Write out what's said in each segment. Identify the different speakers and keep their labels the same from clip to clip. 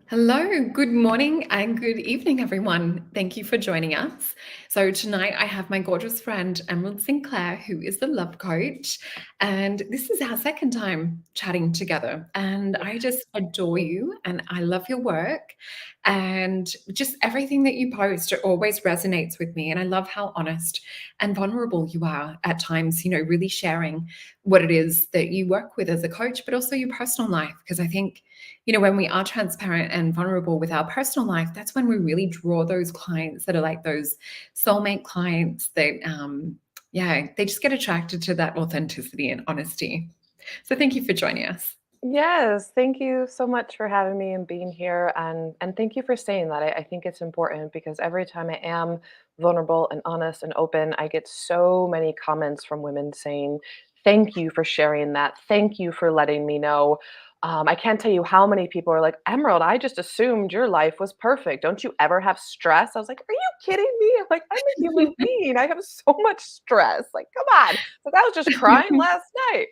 Speaker 1: Hello, good morning and good evening, everyone. Thank you for joining us. So, tonight I have my gorgeous friend, Emyrald Sinclaire, who is the love coach. And this is our second time chatting together. And I just adore you and I love your work. And just everything that you post always resonates with me. And I love how honest and vulnerable you are at times, really sharing what it is that you work with as a coach, but also your personal life. Because I think when we are transparent and vulnerable with our personal life, that's when we really draw those clients that are like those soulmate clients that, they just get attracted to that authenticity and honesty. So thank you for joining us.
Speaker 2: Yes, thank you so much for having me and being here, and thank you for saying that. I think it's important because every time I am vulnerable and honest and open, I get so many comments from women saying, "Thank you for sharing that. Thank you for letting me know." I can't tell you how many people are like, "Emerald, I just assumed your life was perfect. Don't you ever have stress?" I was like, "Are you kidding me?" I'm like, "I'm a human being. I have so much stress. Like, come on." Like, I was just crying last night.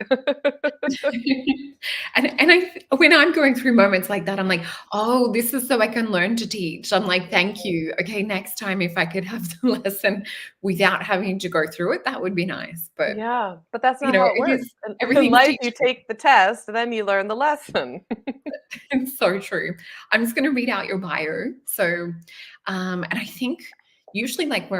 Speaker 1: When I'm going through moments like that, I'm like, oh, this is so I can learn to teach. I'm like, thank you. Okay, next time if I could have the lesson without having to go through it, that would be nice. But
Speaker 2: Yeah, but that's not how it
Speaker 1: it
Speaker 2: works.
Speaker 1: is
Speaker 2: In
Speaker 1: everything's
Speaker 2: life, you
Speaker 1: teachable.
Speaker 2: take the test, then you learn the lesson.
Speaker 1: It's so true. I'm just going to read out your bio. So, and I think usually, like,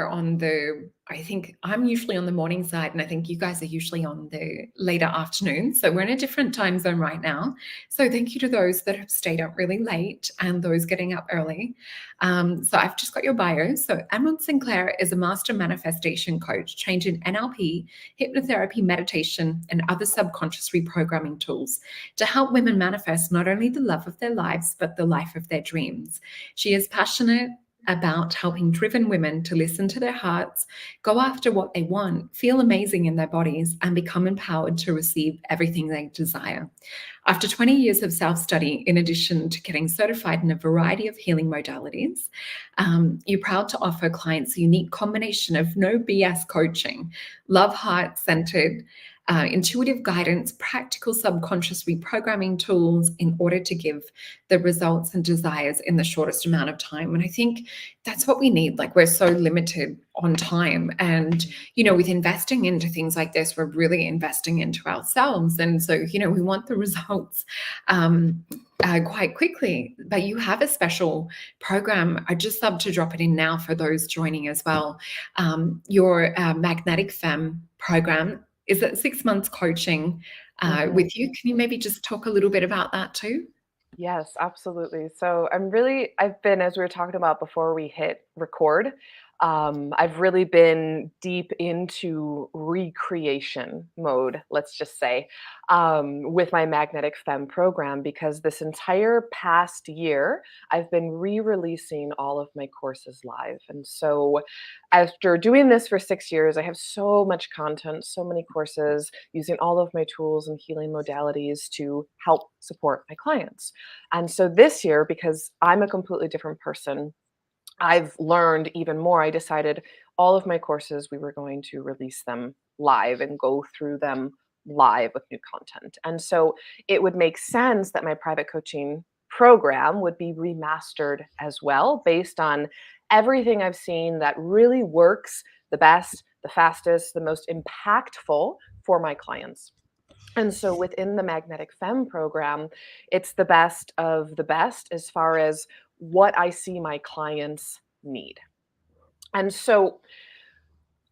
Speaker 1: I think I'm usually on the morning side, and I think you guys are usually on the later afternoon. So, we're in a different time zone right now. So, thank you to those that have stayed up really late and those getting up early. So, I've just got your bio. So, Emerald Sinclaire is a master manifestation coach trained in NLP, hypnotherapy, meditation, and other subconscious reprogramming tools to help women manifest not only the love of their lives, but the life of their dreams. She is passionate about helping driven women to listen to their hearts, go after what they want, feel amazing in their bodies, and become empowered to receive everything they desire. After 20 years of self study, in addition to getting certified in a variety of healing modalities, you're proud to offer clients a unique combination of no BS coaching, love heart centered intuitive guidance, practical subconscious reprogramming tools in order to give the results and desires in the shortest amount of time. And I think that's what we need. Like, we're so limited on time. And, with investing into things like this, we're really investing into ourselves. And so, we want the results quite quickly. But you have a special program. I just love to drop it in now for those joining as well. Your Magnetic Femme program is it 6 months coaching
Speaker 2: Mhm.
Speaker 1: with you? Can you maybe just talk a little bit about that too?
Speaker 2: Yes, absolutely. So I've been, as we were talking about before we hit record, I've really been deep into recreation mode, let's just say, with my Magnetic Femme program, because this entire past year, I've been re releasing all of my courses live. And so, after doing this for 6 years, I have so much content, so many courses using all of my tools and healing modalities to help support my clients. And so this year, because I'm a completely different person, I've learned even more. I decided all of my courses, we were going to release them live and go through them live with new content. And so it would make sense that my private coaching program would be remastered as well, based on everything I've seen that really works the best, the fastest, the most impactful for my clients. And so within the Magnetic Femme program, it's the best of the best as far as what I see my clients need. And so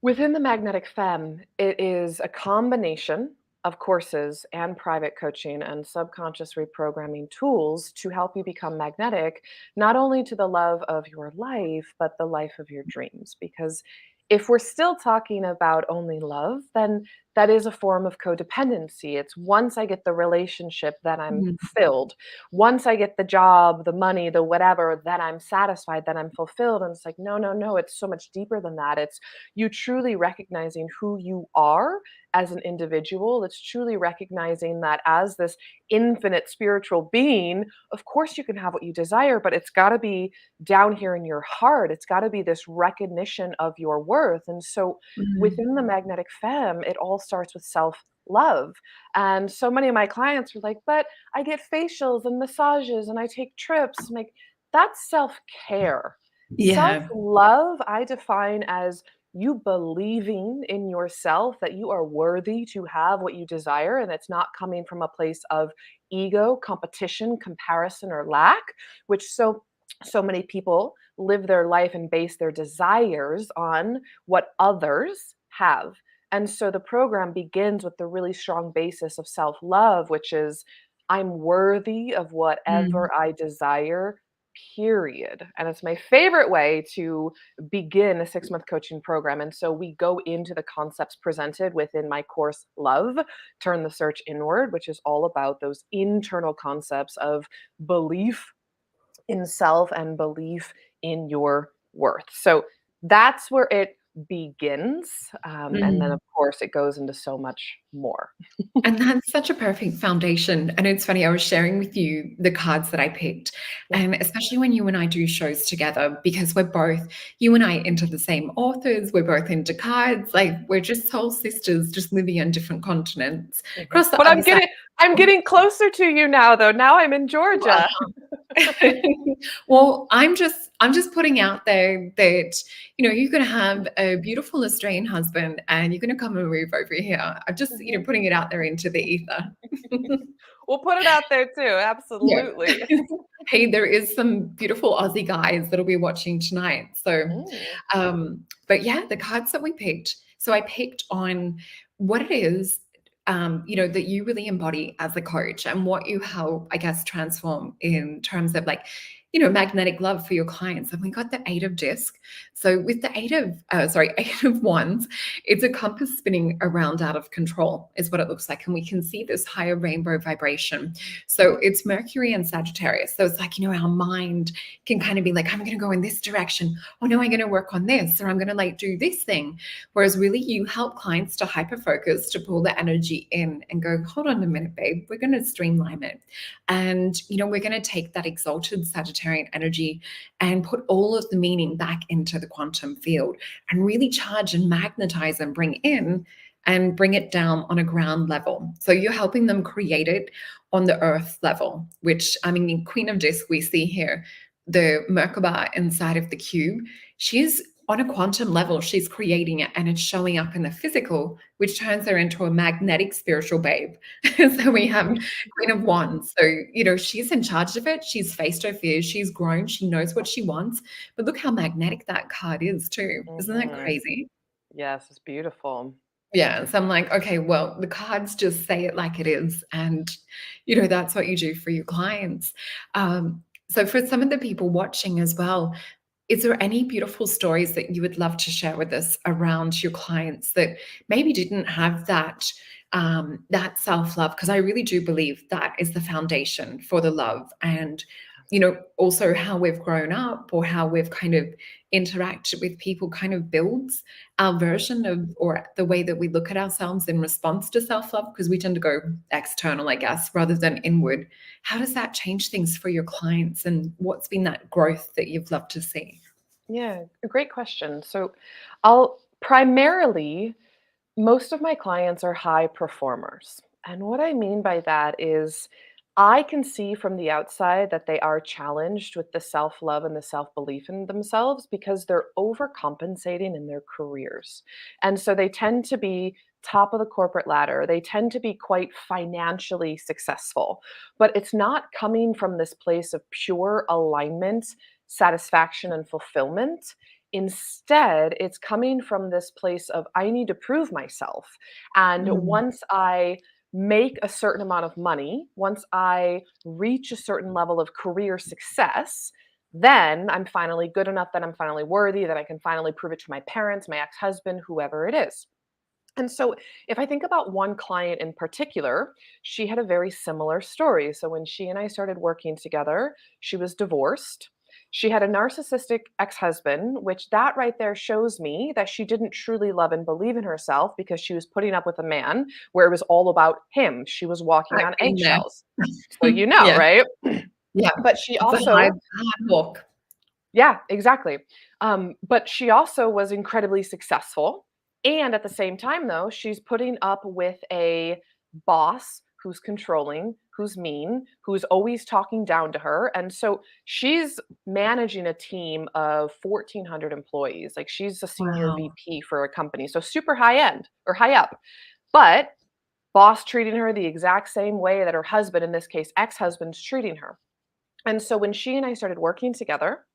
Speaker 2: within the Magnetic Femme, it is a combination of courses and private coaching and subconscious reprogramming tools to help you become magnetic, not only to the love of your life, but the life of your dreams. Because if we're still talking about only love, then that is a form of codependency. It's once I get the relationship, then I'm
Speaker 1: Mhm.
Speaker 2: filled. Once I get the job, the money, the whatever, then I'm satisfied, then I'm fulfilled. And it's like, no, no, no, it's so much deeper than that. It's you truly recognizing who you are as an individual. It's truly recognizing that as this infinite spiritual being, of course you can have what you desire, but it's got to be down here in your heart. It's got to be this recognition of your worth. And so
Speaker 1: Mhm.
Speaker 2: within the Magnetic Femme, it all starts with self-love. And so many of my clients were like, but I get facials and massages and I take trips. I'm like, that's self-care.
Speaker 1: Yeah.
Speaker 2: Self-love, I define as you believing in yourself that you are worthy to have what you desire, and it's not coming from a place of ego, competition, comparison, or lack, which so many people live their life and base their desires on what others have. And so the program begins with the really strong basis of self-love, which is I'm worthy of
Speaker 1: Mm.
Speaker 2: whatever I desire, period. And it's my favorite way to begin a 6-month coaching program. And so we go into the concepts presented within my course, Love, Turn the Search Inward, which is all about those internal concepts of belief in self and belief in your worth. So that's where it begins. And then,
Speaker 1: Mm.
Speaker 2: of course, it goes into so much more.
Speaker 1: And that's such a perfect foundation. And it's funny, I was sharing with you the cards that I picked.
Speaker 2: Yeah.
Speaker 1: And especially when you and I do shows together, because we're both, you and I into the same authors, we're both into cards, like we're just soul sisters, just living on different continents.
Speaker 2: Mhm.
Speaker 1: Across the
Speaker 2: But
Speaker 1: other side.
Speaker 2: I'm getting closer to you now, though. Now I'm in
Speaker 1: You are.
Speaker 2: Georgia.
Speaker 1: Well, I'm just putting out there that you're going to have a beautiful Australian husband and you're going to come and move over here. I'm just
Speaker 2: Mhm.
Speaker 1: putting it out there into the ether.
Speaker 2: We'll put it out there too.
Speaker 1: Yeah.
Speaker 2: Absolutely.
Speaker 1: Hey, there is some beautiful Aussie guys that'll be watching tonight. So,
Speaker 2: Mm.
Speaker 1: but yeah, the cards that we picked. So I picked on what it is, that you really embody as a coach and what you help, I guess, transform in terms of like, magnetic love for your clients. And we got the 8 of disc. So with the 8 of wands, it's a compass spinning around out of control is what it looks like. And we can see this higher rainbow vibration. So it's Mercury and Sagittarius. So it's like, our mind can kind of be like, I'm going to go in this direction. Oh no, I'm going to work on this, or I'm going to like do this thing. Whereas really you help clients to hyper focus, to pull the energy in and go, hold on a minute, babe, we're going to streamline it. And, we're going to take that exalted Sagittarian energy and put all of the meaning back into the quantum field and really charge and magnetize and bring in and bring it down on a ground level. So you're helping them create it on the earth level, which I mean, in Queen of Disc, we see here the Merkaba inside of the cube. She's on a quantum level, she's creating it and it's showing up in the physical, which turns her into a magnetic spiritual babe. So we have Queen of Wands. So, she's in charge of it. She's faced her fears. She's grown. She knows what she wants. But look how magnetic that card is, too. Isn't that
Speaker 2: Mhm.
Speaker 1: crazy?
Speaker 2: Yes, it's beautiful.
Speaker 1: Yeah. So I'm like, okay, well, the cards just say it like it is. And, that's what you do for your clients. So for some of the people watching as well, is there any beautiful stories that you would love to share with us around your clients that maybe didn't have that self-love? Because I really do believe that is the foundation for the love. And, also how we've grown up or how we've kind of interacted with people kind of builds our version of or the way that we look at ourselves in response to self-love, because we tend to go external, I guess, rather than inward. How does that change things for your clients, and what's been that growth that you've loved to see?
Speaker 2: Yeah, a great question. So I'll primarily, most of my clients are high performers. And what I mean by that is I can see from the outside that they are challenged with the self love and the self belief in themselves because they're overcompensating in their careers. And so they tend to be top of the corporate ladder. They tend to be quite financially successful, but it's not coming from this place of pure alignment, satisfaction, and fulfillment. Instead, it's coming from this place of, I need to prove myself. And
Speaker 1: Mm.
Speaker 2: once I make a certain amount of money, once I reach a certain level of career success, then I'm finally good enough, that I'm finally worthy, that I can finally prove it to my parents, my ex husband, whoever it is. And so, if I think about one client in particular, she had a very similar story. So, when she and I started working together, she was divorced. She had a narcissistic ex husband, which that right there shows me that she didn't truly love and believe in herself because she was putting up with a man where it was all about him. She was walking
Speaker 1: I've
Speaker 2: on
Speaker 1: been there.
Speaker 2: eggshells. So, you know,
Speaker 1: Yeah,
Speaker 2: right?
Speaker 1: yeah.
Speaker 2: But she
Speaker 1: It's a hard
Speaker 2: also,
Speaker 1: hard walk.
Speaker 2: yeah, exactly. But she also was incredibly successful. And at the same time, though, she's putting up with a boss who's controlling, who's mean, who's always talking down to her. And so she's managing a team of 1,400 employees. Like she's a senior
Speaker 1: Wow.
Speaker 2: VP for a company. So super high end or high up. But boss treating her the exact same way that her husband, in this case, ex husband's treating her. And so when she and I started working together,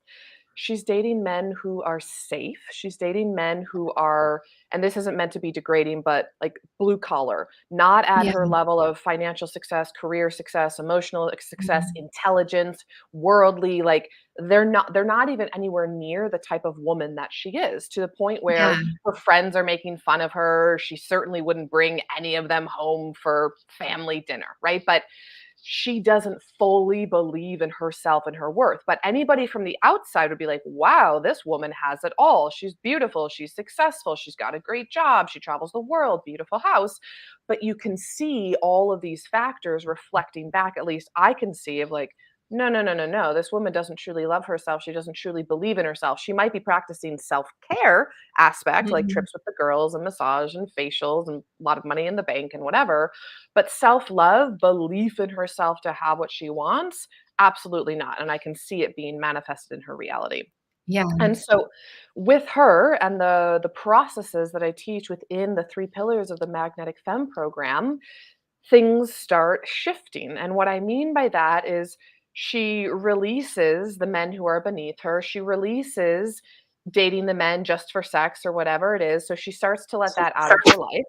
Speaker 2: she's dating men who are safe. She's dating men who are, and this isn't meant to be degrading, but like blue collar, not at
Speaker 1: Yeah.
Speaker 2: her level of financial success, career success, emotional success,
Speaker 1: Mhm.
Speaker 2: intelligence, worldly. Like they're not even anywhere near the type of woman that she is, to the point
Speaker 1: Yeah.
Speaker 2: where her friends are making fun of her. She certainly wouldn't bring any of them home for family dinner, right? But she doesn't fully believe in herself and her worth. But anybody from the outside would be like, wow, this woman has it all. She's beautiful. She's successful. She's got a great job. She travels the world, beautiful house. But you can see all of these factors reflecting back, at least I can see, of like, no, no, no, no, no. This woman doesn't truly love herself. She doesn't truly believe in herself. She might be practicing self care aspect, like
Speaker 1: Mhm.
Speaker 2: trips with the girls and massage and facials and a lot of money in the bank and whatever, but self-love, belief in herself to have what she wants, absolutely not, and I can see it being manifested in her reality.
Speaker 1: Yeah.
Speaker 2: And so with her and the processes that I teach within the 3 pillars of the Magnetic Femme program, things start shifting. And what I mean by that is she releases the men who are beneath her. She releases dating the men just for sex or whatever it is. So she starts to let that out of her life.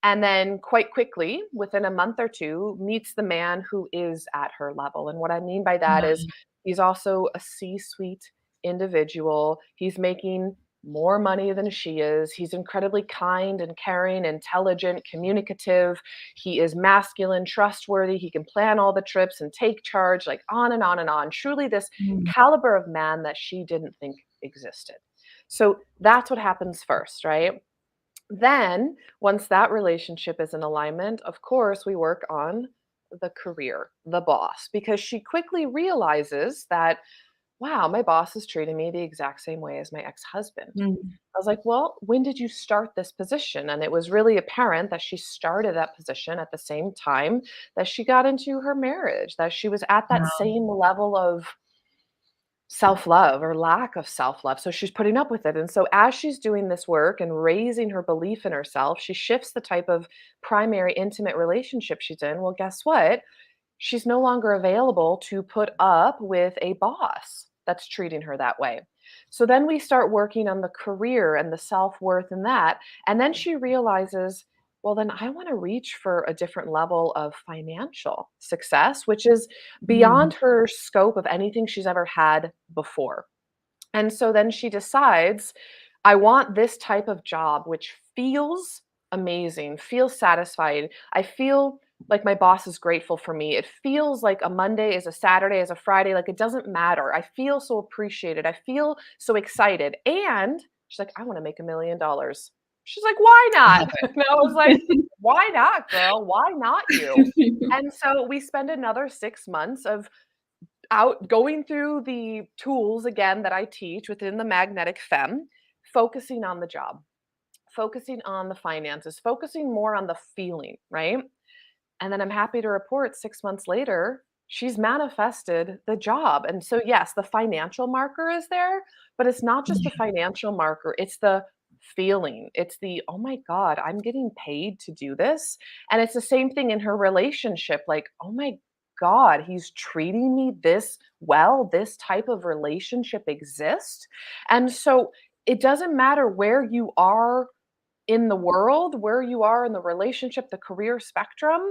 Speaker 2: And then quite quickly, within a month or 2, meets the man who is at her level. And what I mean by that is
Speaker 1: Wow.
Speaker 2: he's also a C-suite individual. He's making more money than she is. He's incredibly kind and caring, intelligent, communicative. He is masculine, trustworthy. He can plan all the trips and take charge, like on and on and on. Truly, this
Speaker 1: Mm.
Speaker 2: caliber of man that she didn't think existed. So that's what happens first, right? Then, once that relationship is in alignment, of course, we work on the career, the boss, because she quickly realizes that, wow, my boss is treating me the exact same way as my ex husband.
Speaker 1: Mm.
Speaker 2: I was like, well, when did you start this position? And it was really apparent that she started that position at the same time that she got into her marriage, that she was at that
Speaker 1: Wow.
Speaker 2: same level of self-love or lack of self-love. So she's putting up with it. And so as she's doing this work and raising her belief in herself, she shifts the type of primary intimate relationship she's in. Well, guess what? She's no longer available to put up with a boss that's treating her that way. So then we start working on the career and the self-worth and that. And then she realizes, well, then I want to reach for a different level of financial success, which is
Speaker 1: Mm.
Speaker 2: beyond her scope of anything she's ever had before. And so then she decides, I want this type of job, which feels amazing, feels satisfying. I feel like my boss is grateful for me. It feels like a Monday is a Saturday, is a Friday. Like it doesn't matter. I feel so appreciated. I feel so excited. And she's like, I want to make $1 million. She's like, why
Speaker 1: Love
Speaker 2: not? And I was like,
Speaker 1: it.
Speaker 2: why not, girl? Why not you? And so we spend another 6 months of out going through the tools again that I teach within the magnetic femme, focusing on the job, focusing on the finances, focusing more on the feeling, right? And then I'm happy to report 6 months later, she's manifested the job. And so, yes, the financial marker is there, but it's not just the
Speaker 1: Yeah.
Speaker 2: financial marker, it's the feeling. It's the, oh my God, I'm getting paid to do this. And it's the same thing in her relationship. Like, oh my God, he's treating me this well. This type of relationship exists. And so it doesn't matter where you are in the world, where you are in the relationship, the career spectrum,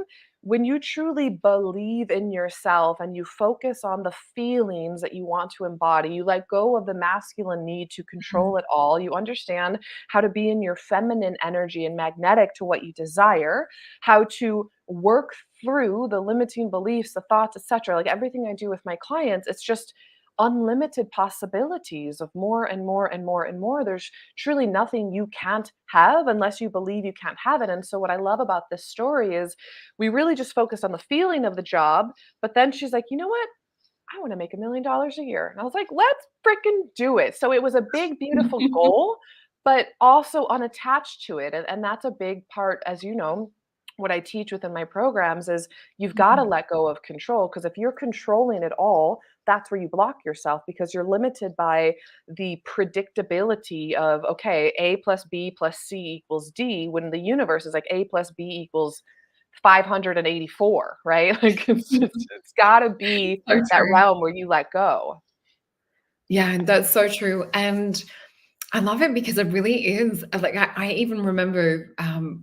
Speaker 2: when you truly believe in yourself and you focus on the feelings that you want to embody, you let go of the masculine need to
Speaker 1: Mm.
Speaker 2: control it all. You understand how to be in your feminine energy and magnetic to what you desire, how to work through the limiting beliefs, the thoughts, etc. Like everything I do with my clients, it's just unlimited possibilities of more and more and more and more. There's truly nothing you can't have unless you believe you can't have it. And so, what I love about this story is we really just focused on the feeling of the job. But then she's like, you know what? I want to make $1 million a year. And I was like, let's freaking do it. So, it was a big, beautiful goal. but also unattached to it. And that's a big part, as you know, what I teach within my programs is you've got to
Speaker 1: Mhm.
Speaker 2: let go of control. Because if you're controlling it all, that's where you block yourself because you're limited by the predictability of, okay, A plus B plus C equals D, when the universe is like A plus B equals 584, right? Like it's got to be
Speaker 1: So
Speaker 2: that
Speaker 1: true.
Speaker 2: realm where you let go.
Speaker 1: Yeah, and that's so true. And I love it because it really is like I even remember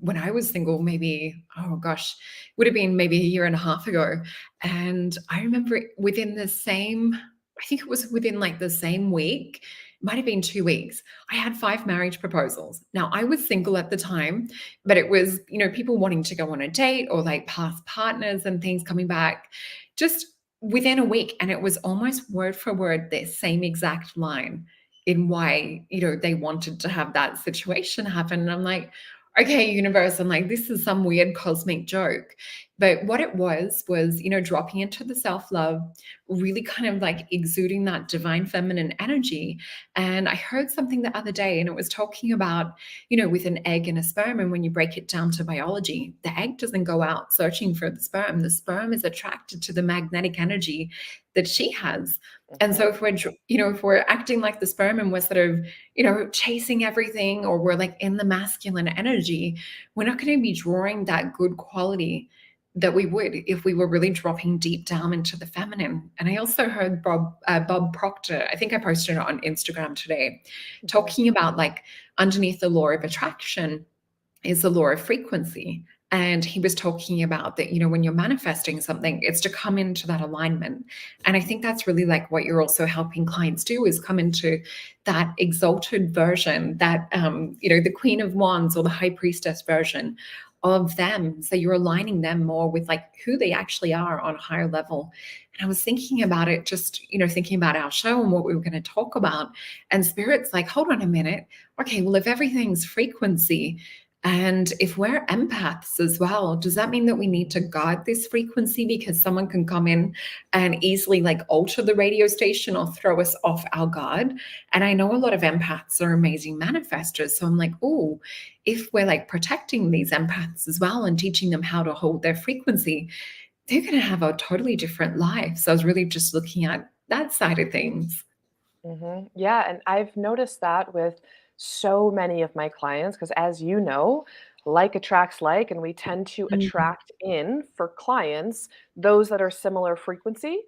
Speaker 1: when I was single, maybe, oh gosh, would have been maybe a year and a half ago. And I remember within the same, I think it was within like the same week, might have been 2 weeks, I had 5 marriage proposals. Now I was single at the time, but it was, people wanting to go on a date or like past partners and things coming back just within a week. And it was almost word for word the same exact line in why they wanted to have that situation happen. And I'm like, okay, universe, I'm like, this is some weird cosmic joke. But what it was dropping into the self-love, really kind of like exuding that divine feminine energy. And I heard something the other day, and it was talking about with an egg and a sperm, and when you break it down to biology, the egg doesn't go out searching for the sperm is attracted to the magnetic energy that she has. And so
Speaker 2: Mhm.
Speaker 1: if we're acting like the sperm and we're sort of, chasing everything, or we're like in the masculine energy, we're not going to be drawing that good quality that we would if we were really dropping deep down into the feminine. And I also heard Bob Proctor, I think I posted it on Instagram today,
Speaker 2: Mhm.
Speaker 1: talking about like underneath the law of attraction is the law of frequency. And he was talking about that, when you're manifesting something, it's to come into that alignment. And I think that's really like what you're also helping clients do is come into that exalted version, that, the Queen of Wands or the High Priestess version of them. So you're aligning them more with like who they actually are on a higher level. And I was thinking about it, just, thinking about our show and what we were going to talk about. And Spirit's like, hold on a minute. Okay, well, if everything's frequency, and if we're empaths as well, does that mean that we need to guard this frequency because someone can come in and easily like alter the radio station or throw us off our guard? And I know a lot of empaths are amazing manifestors. So I'm like, oh, if we're like protecting these empaths as well and teaching them how to hold their frequency, they're going to have a totally different life. So I was really just looking at that side of things.
Speaker 2: Yeah, and I've noticed that with so many of my clients because, as you know, like attracts like, and we tend to
Speaker 1: Mm,
Speaker 2: attract in for clients those that are similar frequency,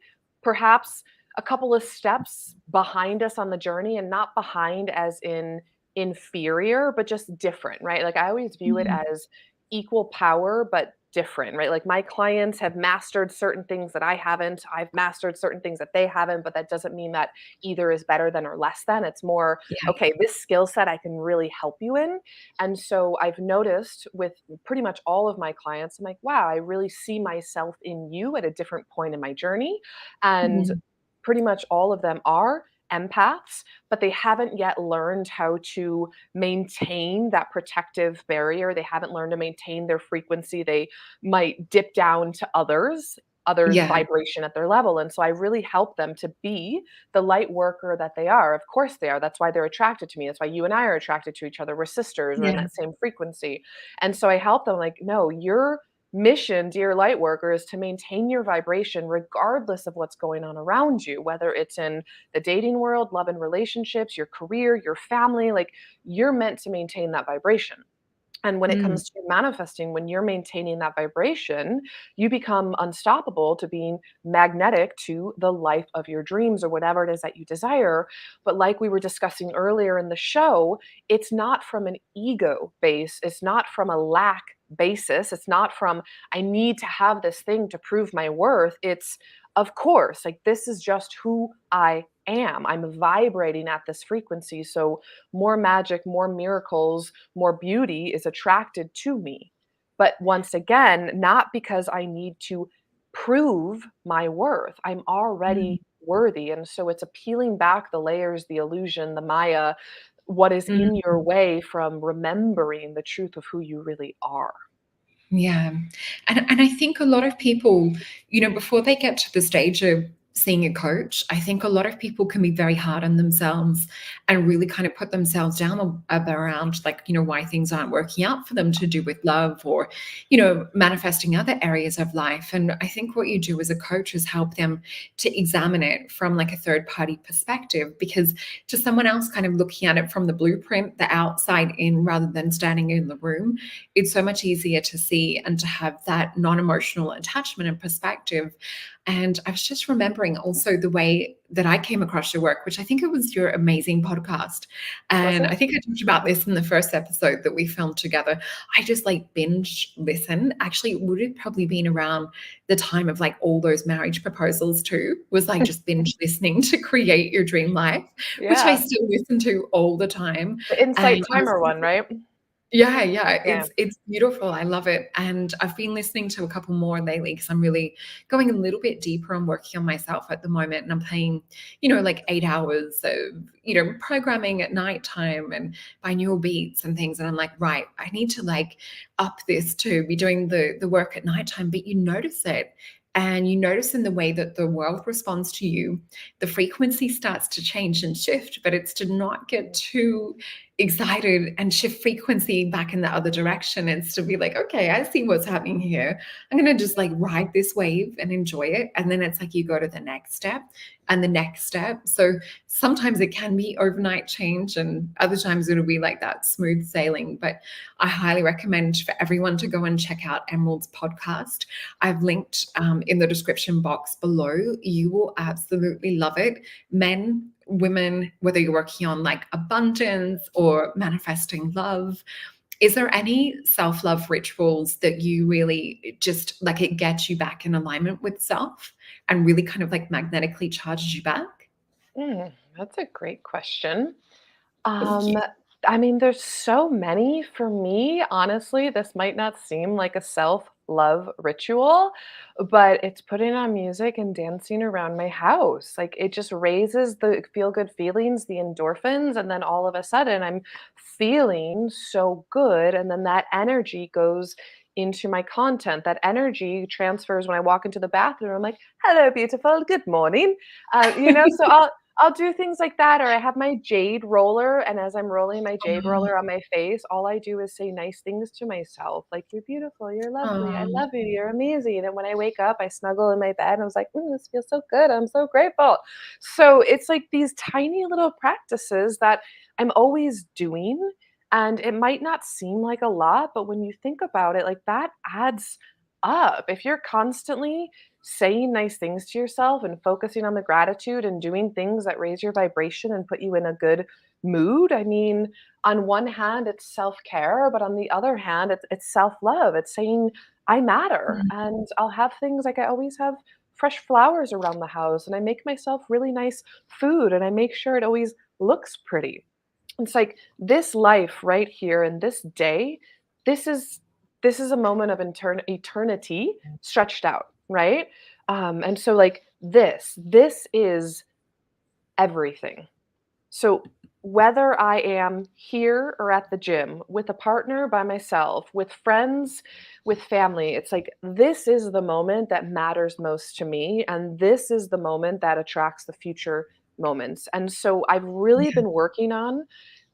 Speaker 2: perhaps a couple of steps behind us on the journey, and not behind as in inferior, but just different, right? Like I always view it
Speaker 1: mm,
Speaker 2: as equal power, but different, right? Like my clients have mastered certain things that I haven't. I've mastered certain things that they haven't, but that doesn't mean that either is better than or less than. It's more,
Speaker 1: yeah,
Speaker 2: okay, this skill set I can really help you in. And so I've noticed with pretty much all of my clients, I'm like, wow, I really see myself in you at a different point in my journey. And
Speaker 1: mm,
Speaker 2: pretty much all of them are empaths, but they haven't yet learned how to maintain that protective barrier. They haven't learned to maintain their frequency. They might dip down to others'
Speaker 1: yeah,
Speaker 2: vibration at their level. And so I really help them to be the light worker that they are. Of course they are. That's why they're attracted to me. That's why you and I are attracted to each other. We're sisters. We're in
Speaker 1: yeah,
Speaker 2: that same frequency. And so I help them like, no, your mission, dear light worker, is to maintain your vibration regardless of what's going on around you, whether it's in the dating world, love and relationships, your career, your family. Like you're meant to maintain that vibration. And when it
Speaker 1: mm,
Speaker 2: comes to manifesting, when you're maintaining that vibration, you become unstoppable to being magnetic to the life of your dreams or whatever it is that you desire. But like we were discussing earlier in the show, it's not from an ego base, it's not from a lack basis, it's not from, I need to have this thing to prove my worth. It's, of course, like this is just who I am. I'm vibrating at this frequency. So more magic, more miracles, more beauty is attracted to me. But once again, not because I need to prove my worth. I'm
Speaker 1: mm,
Speaker 2: already worthy. And so it's a peeling back the layers, the illusion, the Maya, what is in
Speaker 1: mm.
Speaker 2: your way from remembering the truth of who you really are.
Speaker 1: Yeah. And I think a lot of people, before they get to the stage of seeing a coach. I think a lot of people can be very hard on themselves and really kind of put themselves down around, like, why things aren't working out for them, to do with love or, manifesting other areas of life. And I think what you do as a coach is help them to examine it from like a third party perspective, because to someone else kind of looking at it from the blueprint, the outside in, rather than standing in the room, it's so much easier to see and to have that non-emotional attachment and perspective. And I was just remembering also the way that I came across your work, which I think it was your amazing podcast.
Speaker 2: Was
Speaker 1: And
Speaker 2: it?
Speaker 1: I think I talked about this in the first episode that we filmed together. I just like binge listen. Actually, it would have probably been around the time of like all those marriage proposals too, was like just binge listening to create your dream life, which I
Speaker 2: Yeah.
Speaker 1: still listen to all the time.
Speaker 2: The insight
Speaker 1: And I was
Speaker 2: timer one, right?
Speaker 1: yeah,
Speaker 2: Yeah.
Speaker 1: it's beautiful. I love it. And I've been listening to a couple more lately because I'm really going a little bit deeper and working on myself at the moment. And I'm playing, like 8 hours of, programming at nighttime and binaural beats and things. And I'm like, right, I need to like up this to be doing the work at nighttime. But you notice it. And you notice in the way that the world responds to you, the frequency starts to change and shift, but it's to not get too excited and shift frequency back in the other direction. It's to be like, okay, I see what's happening here. I'm going to just like ride this wave and enjoy it. And then it's like you go to the next step and the next step. So sometimes it can be overnight change, and other times it'll be like that smooth sailing. But I highly recommend for everyone to go and check out Emerald's podcast. I've linked in the description box below. You will absolutely love it. Men, women, whether you're working on like abundance or manifesting love, is there any self-love rituals that you really just like it gets you back in alignment with self and really kind of like magnetically charges you back?
Speaker 2: That's a great question.
Speaker 1: Thank
Speaker 2: Um,
Speaker 1: you.
Speaker 2: I mean, there's so many for me. Honestly, this might not seem like a self-love ritual, but it's putting on music and dancing around my house. Like it just raises the feel-good feelings, the endorphins, and then all of a sudden I'm feeling so good. And then that energy goes into my content. That energy transfers when I walk into the bathroom. I'm like, hello, beautiful. Good morning. So I'll do things like that, or I have my jade roller, and as I'm rolling my jade roller on my face, all I do is say nice things to myself, like, "You're beautiful, you're lovely, I
Speaker 1: Oh,
Speaker 2: love you, you're amazing." And when I wake up, I snuggle in my bed, and I was like, this feels so good, I'm so grateful." So it's like these tiny little practices that I'm always doing, and it might not seem like a lot, but when you think about it, like, that adds up. If you're constantly saying nice things to yourself and focusing on the gratitude and doing things that raise your vibration and put you in a good mood. I mean, on one hand, it's self care, but on the other hand, it's self love. It's saying, I matter.
Speaker 1: mm,
Speaker 2: And I'll have things like I always have fresh flowers around the house, and I make myself really nice food, and I make sure it always looks pretty. It's like this life right here in this day, this is this is a moment of eternity stretched out, right? And so like this is everything. So whether I am here or at the gym, with a partner, by myself, with friends, with family, it's like this is the moment that matters most to me. And this is the moment that attracts the future moments. And so I've really
Speaker 1: yeah.
Speaker 2: been working on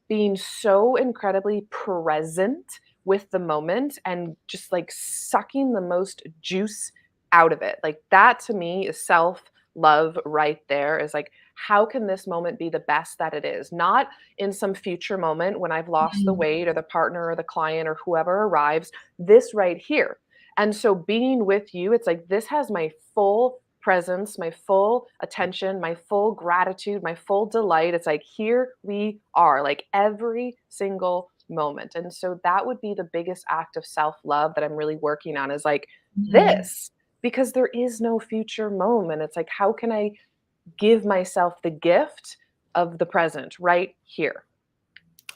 Speaker 2: being so incredibly present with the moment and just like sucking the most juice out of it. Like that to me is self love right there, is like, how can this moment be the best that it is? Not in some future moment when I've lost the
Speaker 1: Mm,
Speaker 2: weight or the partner or the client or whoever arrives, this right here. And so being with you, it's like, this has my full presence, my full attention, my full gratitude, my full delight. It's like, here we are, like every single moment. And so that would be the biggest act of self love that I'm really working on, is like
Speaker 1: mm.
Speaker 2: this, because there is no future moment. It's like, how can I give myself the gift of the present right here?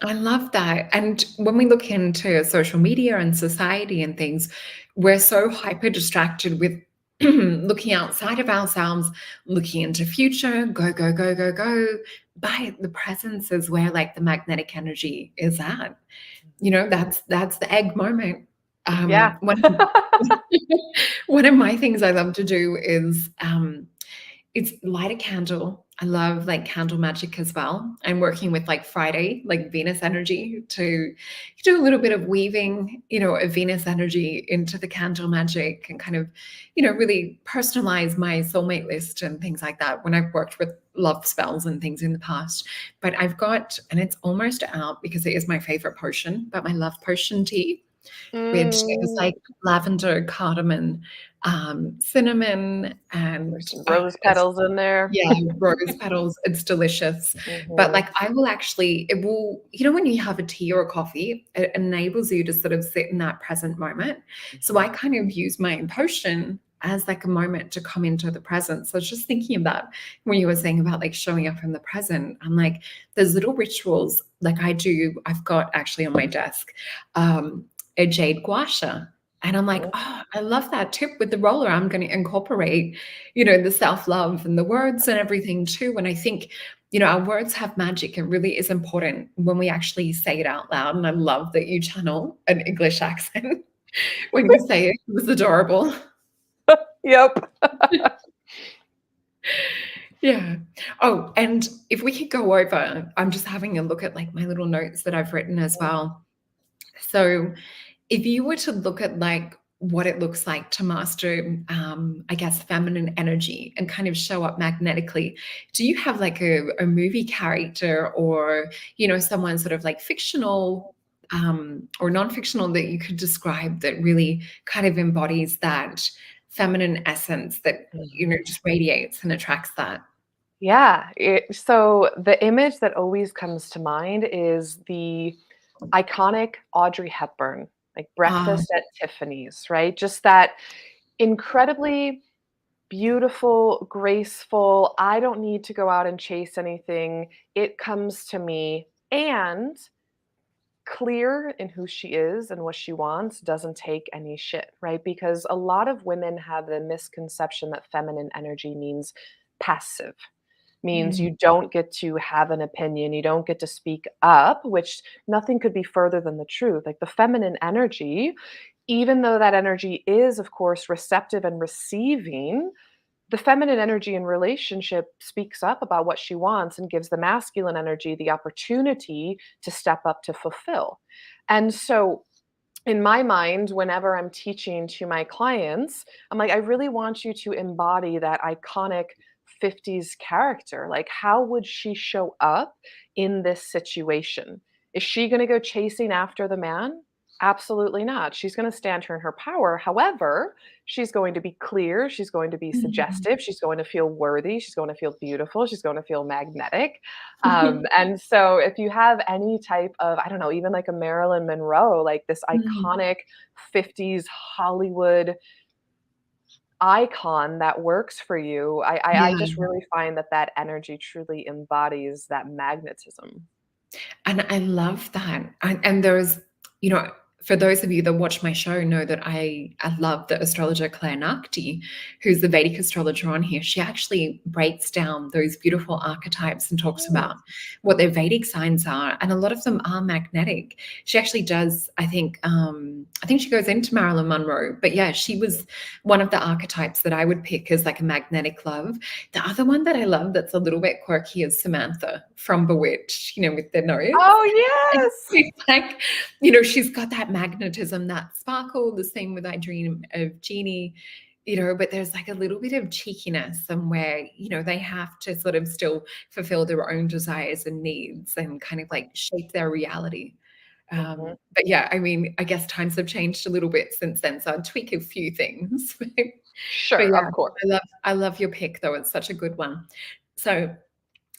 Speaker 1: I love that. And when we look into social media and society and things, we're so hyper distracted with looking outside of ourselves, looking into future, go, go, go, go, go. But the presence is where like the magnetic energy is at. That's the egg moment.
Speaker 2: Yeah.
Speaker 1: One one of my things I love to do is it's light a candle. I love like candle magic as well. I'm working with like Friday, like Venus energy to do a little bit of weaving, a Venus energy into the candle magic and kind of, really personalize my soulmate list and things like that when I've worked with love spells and things in the past. But I've got, and it's almost out because it is my favorite potion, but my love potion tea, which is
Speaker 2: Mm,
Speaker 1: like lavender, cardamom, cinnamon,
Speaker 2: there's
Speaker 1: and
Speaker 2: some rose
Speaker 1: it's,
Speaker 2: petals in there.
Speaker 1: yeah, rose petals. It's delicious. But
Speaker 2: Mhm.
Speaker 1: like I will actually, it will, when you have a tea or a coffee, it enables you to sort of sit in that present moment. So I kind of use my potion as like a moment to come into the present. So I was just thinking about when you were saying about like showing up in the present. I'm like, there's little rituals like I do. I've got actually on my desk a jade gua sha. And I'm like,
Speaker 2: Mm.
Speaker 1: oh, I love that tip with the roller. I'm going to incorporate, the self-love and the words and everything too. And I think, our words have magic. It really is important when we actually say it out loud. And I love that you channel an English accent when you say it. It was adorable.
Speaker 2: Yep.
Speaker 1: Yeah. Oh, and if we could go over, I'm just having a look at like my little notes that I've written as well. So if you were to look at like what it looks like to master, I guess, feminine energy and kind of show up magnetically, do you have like a movie character or, someone sort of like fictional or non-fictional that you could describe that really kind of embodies that feminine essence that, just radiates and attracts that?
Speaker 2: Yeah. So the image that always comes to mind is the iconic Audrey Hepburn, like
Speaker 1: Um,
Speaker 2: Breakfast at Tiffany's, right? Just that incredibly beautiful, graceful, I don't need to go out and chase anything. It comes to me. And clear in who she is and what she wants, doesn't take any shit, right? Because a lot of women have the misconception that feminine energy means passive, means
Speaker 1: mm,
Speaker 2: you don't get to have an opinion, you don't get to speak up, which nothing could be further than the truth. Like the feminine energy, even though that energy is, of course, receptive and receiving, the feminine energy in relationship speaks up about what she wants and gives the masculine energy the opportunity to step up to fulfill. And so, in my mind, whenever I'm teaching to my clients, I'm like, I really want you to embody that iconic 50s character. Like, how would she show up in this situation? Is she going to go chasing after the man? Absolutely not. She's going to stand her in her power. However, she's going to be clear. She's going to be
Speaker 1: mm.
Speaker 2: suggestive. She's going to feel worthy. She's going to feel beautiful. She's going to feel magnetic. And so, if you have any type of, I don't know, even like a Marilyn Monroe, like this
Speaker 1: Mm,
Speaker 2: iconic 50s Hollywood icon that works for you, I
Speaker 1: yeah.
Speaker 2: just really find that that energy truly embodies that magnetism.
Speaker 1: And I love that. And there's, you know, for those of you that watch my show know that I love the astrologer Claire Nakti, who's the Vedic astrologer on here. She actually breaks down those beautiful archetypes and talks
Speaker 2: Mm.
Speaker 1: about what their Vedic signs are. And a lot of them are magnetic. She actually does, I think she goes into Marilyn Monroe, but yeah, she was one of the archetypes that I would pick as like a magnetic love. The other one that I love that's a little bit quirky is Samantha from Bewitched, with their nose.
Speaker 2: Oh,
Speaker 1: And
Speaker 2: yes.
Speaker 1: it's like, she's got that magnetism, that sparkle, the same with I Dream of Jeannie, but there's like a little bit of cheekiness somewhere, they have to sort of still fulfill their own desires and needs and kind of like shape their reality.
Speaker 2: Mhm.
Speaker 1: But yeah, I mean, I guess times have changed a little bit since then, so I'd tweak a few things. But
Speaker 2: Sure,
Speaker 1: yeah,
Speaker 2: of course.
Speaker 1: I love your pick though. It's such a good one. So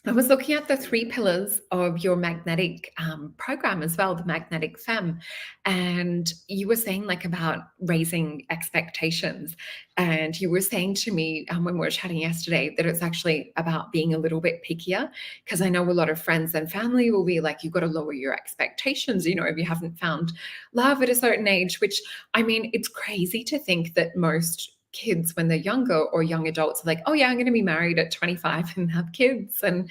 Speaker 1: I was looking at the three pillars of your magnetic program as well, the magnetic femme. And you were saying like about raising expectations. And you were saying to me when we were chatting yesterday that it's actually about being a little bit pickier. Because I know a lot of friends and family will be like, you've got to lower your expectations, if you haven't found love at a certain age, which I mean, it's crazy to think that most kids when they're younger or young adults are like, oh yeah, I'm going to be married at 25 and have kids. And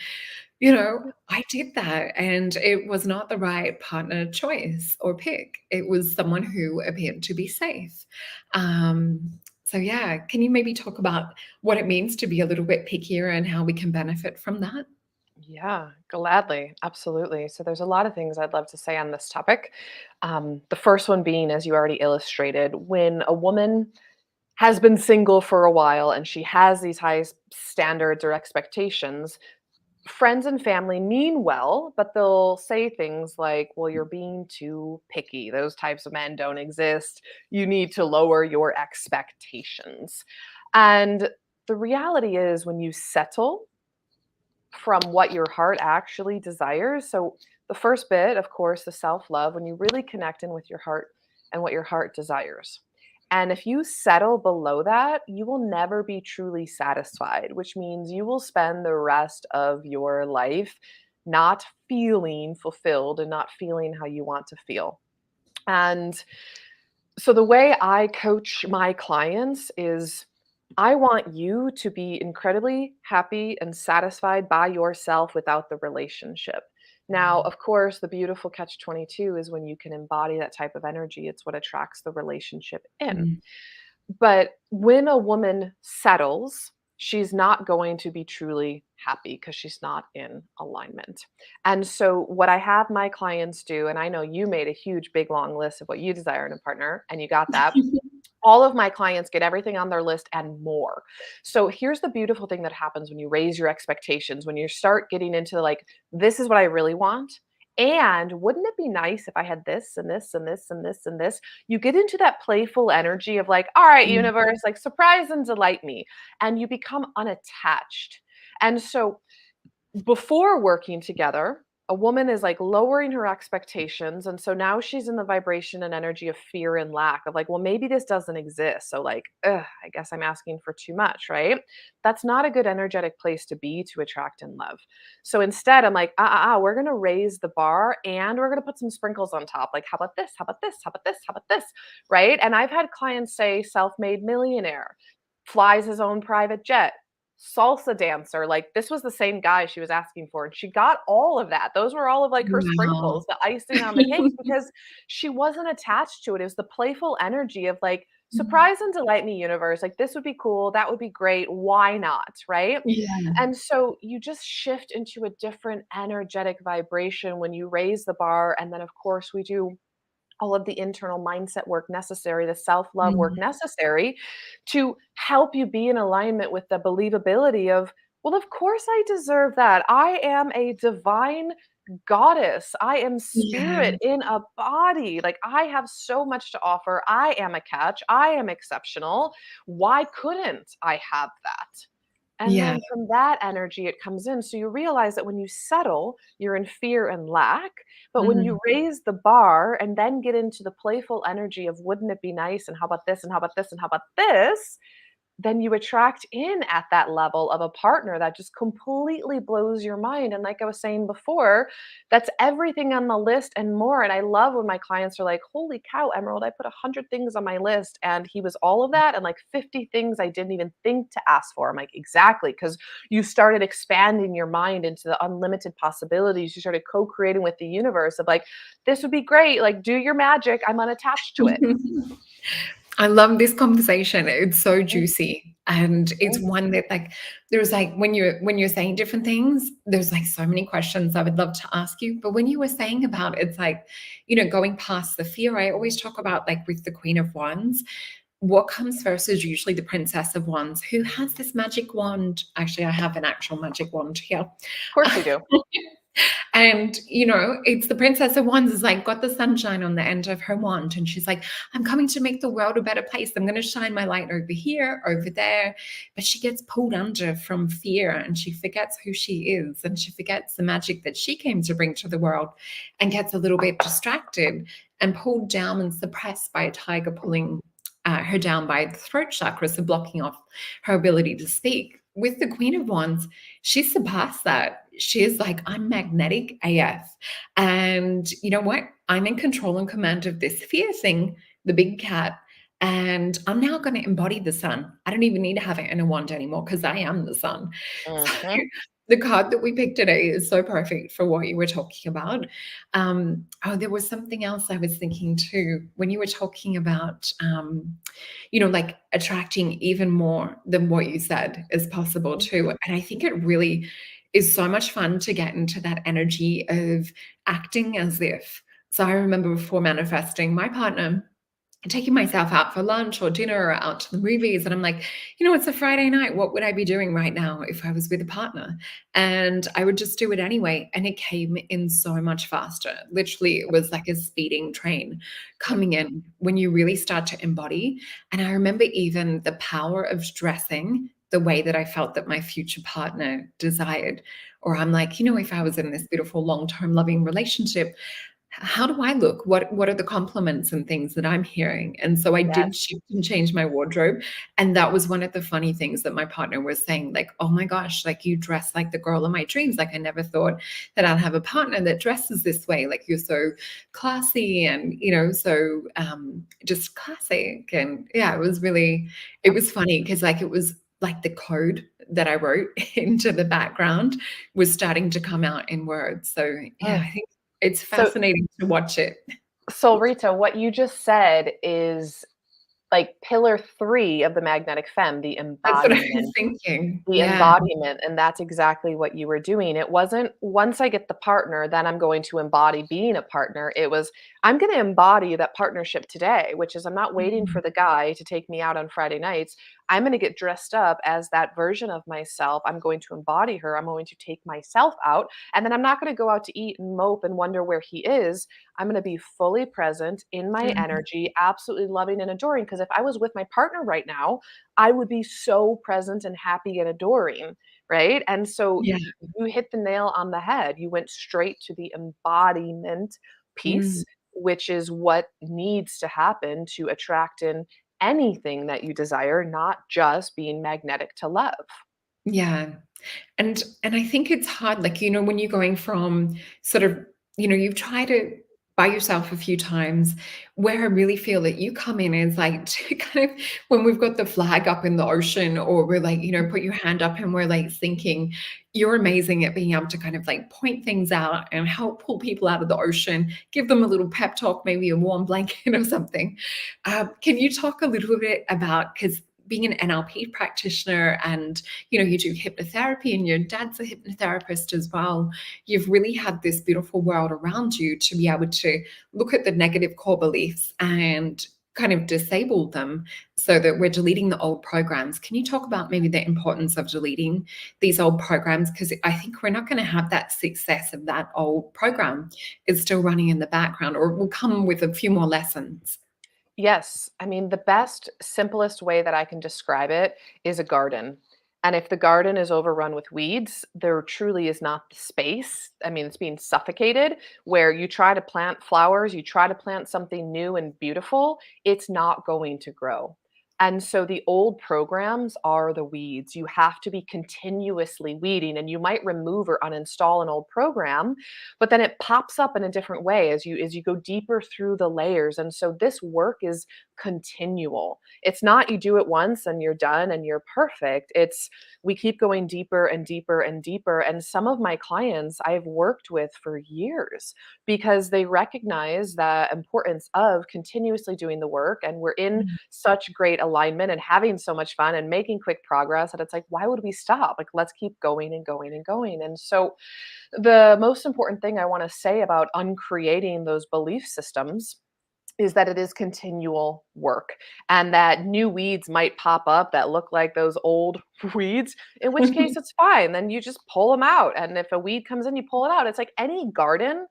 Speaker 1: I did that and it was not the right partner choice or pick. It was someone who appeared to be safe. Um, So yeah, can you maybe talk about what it means to be a little bit pickier and how we can benefit from that?
Speaker 2: Yeah, gladly. Absolutely. So there's a lot of things I'd love to say on this topic. The first one being, as you already illustrated, when a woman has been single for a while and she has these high standards or expectations, friends and family mean well, but they'll say things like, well, you're being too picky. Those types of men don't exist. You need to lower your expectations. And the reality is, when you settle from what your heart actually desires. So, the first bit, of course, the self love, when you really connect in with your heart and what your heart desires. And if you settle below that, you will never be truly satisfied, which means you will spend the rest of your life not feeling fulfilled and not feeling how you want to feel. And so the way I coach my clients is, I want you to be incredibly happy and satisfied by yourself without the relationship. Now, of course, the beautiful catch 22 is when you can embody that type of energy, it's what attracts the relationship in.
Speaker 1: Mm.
Speaker 2: But when a woman settles, she's not going to be truly happy because she's not in alignment. And so, what I have my clients do, and I know you made a huge, big, long list of what you desire in a partner, and you got that. All of my clients get everything on their list and more. So here's the beautiful thing that happens when you raise your expectations, when you start getting into like, this is what I really want. And wouldn't it be nice if I had this and this and this and this and this? You get into that playful energy of like, all right,
Speaker 1: Mm.
Speaker 2: universe, like surprise and delight me. And you become unattached. And so before working together, a woman is like lowering her expectations. And so now she's in the vibration and energy of fear and lack of like, well, maybe this doesn't exist. So, like, ugh, I guess I'm asking for too much, right? That's not a good energetic place to be to attract and love. So instead, I'm like, we're going to raise the bar and we're going to put some sprinkles on top. Like, how about this? How about this? How about this? How about this? Right. And I've had clients say self made millionaire, flies his own private jet, salsa dancer. Like, this was the same guy she was asking for, and she got all of that. Those were all of like her
Speaker 1: Wow.
Speaker 2: sprinkles, the icing on the cake, because she wasn't attached to it. It was the playful energy of like,
Speaker 1: Mm.
Speaker 2: surprise and delight me, universe. Like, this would be cool, that would be great, why not, right?
Speaker 1: Yeah.
Speaker 2: And so you just shift into a different energetic vibration when you raise the bar. And then of course we do all of the internal mindset work necessary, the self love work
Speaker 1: Mm.
Speaker 2: necessary to help you be in alignment with the believability of, well, of course I deserve that. I am a divine goddess. I am
Speaker 1: Yeah.
Speaker 2: spirit in a body. Like, I have so much to offer. I am a catch. I am exceptional. Why couldn't I have that? And
Speaker 1: Yeah.
Speaker 2: then from that energy, it comes in. So you realize that when you settle, you're in fear and lack. But when you
Speaker 1: Mm.
Speaker 2: raise the bar and then get into the playful energy of, wouldn't it be nice? And how about this? And how about this? And how about this? Then you attract in at that level of a partner that just completely blows your mind. And like I was saying before, that's everything on the list and more. And I love when my clients are like, holy cow, Emerald, I put 100 things on my list and he was all of that and like 50 things I didn't even think to ask for. I'm like, exactly, because you started expanding your mind into the unlimited possibilities. You started co-creating with the universe of like, this would be great. Like, do your magic. I'm unattached to it.
Speaker 1: I love this conversation. It's so
Speaker 2: Mhm.
Speaker 1: juicy. And it's one that like there's like when you're saying different things, there's like so many questions I would love to ask you. But when you were saying about it's like, going past the fear, I always talk about like with the Queen of Wands, what comes first is usually the Princess of Wands, who has this magic wand. Actually, I have an actual magic wand here.
Speaker 2: Of course you do.
Speaker 1: And it's the Princess of Wands is like got the sunshine on the end of her wand, and she's like, I'm coming to make the world a better place. I'm going to shine my light over here, over there. But she gets pulled under from fear, and she forgets who she is, and she forgets the magic that she came to bring to the world, and gets a little bit distracted and pulled down and suppressed by a tiger pulling her down by the throat chakra, so blocking off her ability to speak. With the Queen of Wands, she's surpassed that. She's like, I'm magnetic AF. And you know what? I'm in control and command of this fear thing, the big cat. And I'm now going to embody the sun. I don't even need to have it in a wand anymore because I am the sun. So
Speaker 2: Mhm.
Speaker 1: the card that we picked today is so perfect for what you were talking about. Oh, there was something else I was thinking too when you were talking about, like attracting even more than what you said is possible too. And I think it really is so much fun to get into that energy of acting as if. So I remember before manifesting my partner, taking myself out for lunch or dinner or out to the movies. And I'm like, it's a Friday night. What would I be doing right now if I was with a partner? And I would just do it anyway. And it came in so much faster. Literally, it was like a speeding train coming in when you really start to embody. And I remember even the power of dressing the way that I felt that my future partner desired. Or I'm like, if I was in this beautiful long-term loving relationship, how do I look? What are the compliments and things that I'm hearing? And so I did
Speaker 2: Yes.
Speaker 1: shift and change my wardrobe. And that was one of the funny things that my partner was saying, like, oh my gosh, like you dress like the girl of my dreams. Like I never thought that I'd have a partner that dresses this way. Like you're so classy and so just classic. And yeah, it was funny because like it was like the code that I wrote into the background was starting to come out in words. So yeah,
Speaker 2: Mm.
Speaker 1: I think it's
Speaker 2: So,
Speaker 1: fascinating to watch it.
Speaker 2: Rita, what you just said is like pillar 3 of the magnetic femme, the
Speaker 1: That's what I was
Speaker 2: embodiment.
Speaker 1: thinking.
Speaker 2: The
Speaker 1: Yeah.
Speaker 2: embodiment, and that's exactly what you were doing. It wasn't once I get the partner, then I'm going to embody being a partner. It was I'm going to embody that partnership today, which is I'm not waiting
Speaker 1: Mhm.
Speaker 2: for the guy to take me out on Friday nights. I'm going to get dressed up as that version of myself. I'm going to embody her. I'm going to take myself out, and then I'm not going to go out to eat and mope and wonder where he is. I'm going to be fully present in my
Speaker 1: Mhm.
Speaker 2: energy, absolutely loving and adoring, because if I was with my partner right now, I would be so present and happy and adoring, right? And so
Speaker 1: Yeah.
Speaker 2: you hit the nail on the head. You went straight to the embodiment
Speaker 1: Mm.
Speaker 2: piece, which is what needs to happen to attract in anything that you desire, not just being magnetic to love.
Speaker 1: Yeah. And I think it's hard, like, when you're going from sort of, you've tried it by yourself a few times, where I really feel that you come in as like to kind of when we've got the flag up in the ocean, or we're like, put your hand up and we're like thinking, you're amazing at being able to kind of like point things out and help pull people out of the ocean, give them a little pep talk, maybe a warm blanket or something. Can you talk a little bit about, because being an NLP practitioner and you do hypnotherapy and your dad's a hypnotherapist as well. You've really had this beautiful world around you to be able to look at the negative core beliefs and kind of disable them so that we're deleting the old programs. Can you talk about maybe the importance of deleting these old programs? Because I think we're not going to have that success of that old program. It's still running in the background, or it will come with a few more lessons.
Speaker 2: Yes. I mean, the best, simplest way that I can describe it is a garden. And if the garden is overrun with weeds, there truly is not the space. I mean, it's being suffocated where you try to plant flowers, you try to plant something new and beautiful, it's not going to grow. And so the old programs are the weeds. You have to be continuously weeding, and you might remove or uninstall an old program, but then it pops up in a different way as you go deeper through the layers. And so this work is continual. It's not you do it once and you're done and you're perfect. It's we keep going deeper and deeper and deeper. And some of my clients I've worked with for years because they recognize the importance of continuously doing the work, and we're in such great alignment and having so much fun and making quick progress that it's like, why would we stop? Like, let's keep going and going and going. And so the most important thing I want to say about uncreating those belief systems is that it is continual work, and that new weeds might pop up that look like those old weeds, in which case it's fine. Then you just pull them out. And if a weed comes in, you pull it out. It's like any garden,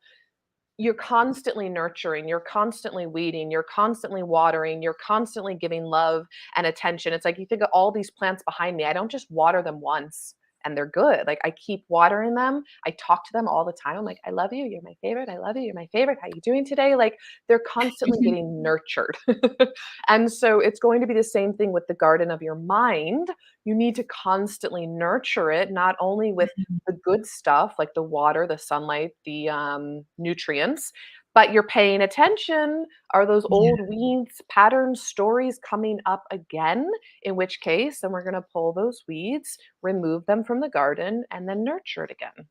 Speaker 2: you're constantly nurturing, you're constantly weeding, you're constantly watering, you're constantly giving love and attention. It's like you think of all these plants behind me. I don't just water them once and they're good. Like I keep watering them. I talk to them all the time. I'm like, I love you. You're my favorite. I love you. You're my favorite. How you doing today? Like they're constantly getting nurtured. And so it's going to be the same thing with the garden of your mind. You need to constantly nurture it, not only with the good stuff like the water, the sunlight, the nutrients, but you're paying attention. Are those
Speaker 1: Yeah.
Speaker 2: old weeds, patterns, stories coming up again? In which case, then we're going to pull those weeds, remove them from the garden, and then nurture it again.